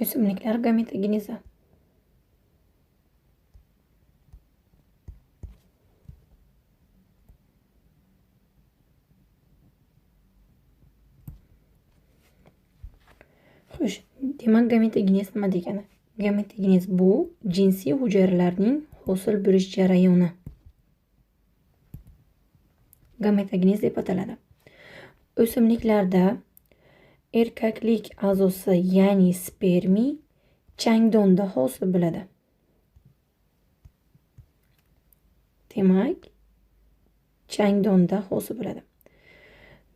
O'simliklar gametogenezi. Xo'sh, demak gametogenez nima degani? Gametogenez bu jinsiy hujayralarning hosil bo'lish jarayoni. Gametogenez deb ataladi. O'simliklarda erkaklik a'zosi, ya'ni spermi changdonda hosil bo'ladi. Demak, changdonda hosil bo'ladi.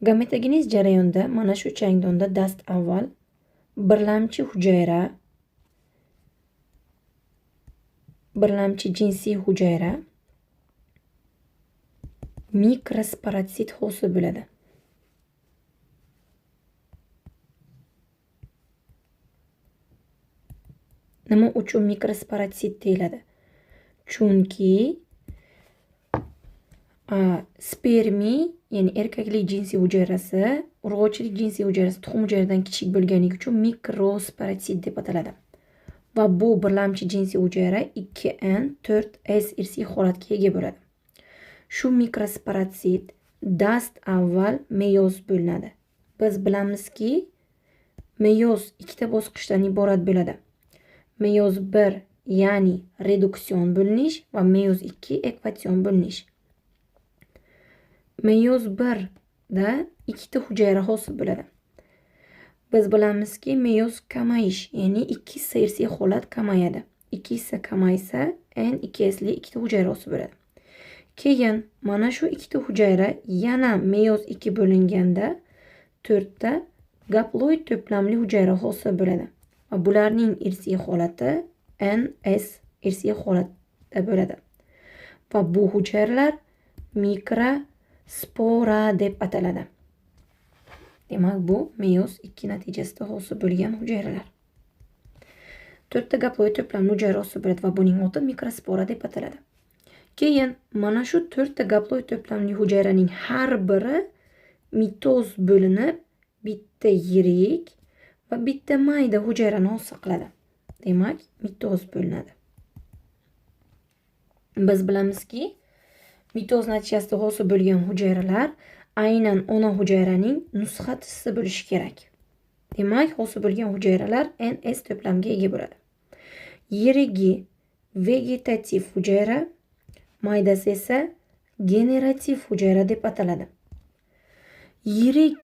Gametogenez jarayonida mana shu changdonda dast avval birlamchi hujayra, birlamchi jinsiy hujayra mikrosporatsit hosil bo'ladi. Nima uchun mikrosporatsit deyiladi? Chunki spermi, ya'ni erkaklik jinsiy hujayrasi, urg'ochilik jinsiy hujayrasi tuxum hujayradan kichik bo'lganligi uchun mikrosporatsit deb ataladi. Va bu birlamchi jinsiy hujayra 2N4S irsiy holatga ega bo'ladi. Shu mikrosporatsit dast avval meyoz bo'linadi. Biz bilamizki, meyoz ikkita bosqichdan iborat bo'ladi. Meyoz 1, ya'ni reduksion bo'linish va meyoz 2 ekvatsion bo'linish. Meyoz 1 da ikkita hujayra hosil bo'ladi. Biz bilamizki, meyoz kamayish, ya'ni 2 irsiy holat kamayadi. 2 kamaysa, N2S'li ikkita hujayra hosil bo'ladi. Keyin mana shu ikkita hujayra yana meyoz 2 bo'linganda 4 ta gaploid to'plamli hujayra hosil bo'ladi. Va bularning irsiy holati NS irsiy holatda bo'ladi. Va bu hujayralar mikrospora deb ataladi. Demak, bu meyoz 2 natijasida hosil bo'lgan hujayralar. 4 ta gaploid to'plamli hujayra hosil bo'ladi va buning oti mikrospora deb ataladi. Keyin mana shu 4 ta gaploid to'plamli hujayraning har biri mitoz bo'linib, bitta yirik va bitta mayda hujayrani hosil qiladi. Demak, mitoz bo'linadi. Biz bilamizki, mitoz natijasida hosil bo'lgan hujayralar aynan ona hujayraning nusxachisi bo'lishi kerak. Demak, hosil bo'lgan hujayralar NS to'plamiga ega bo'ladi. Yirigi vegetativ hujayra, maydasi esa generativ hujayra deb ataladi. Yirik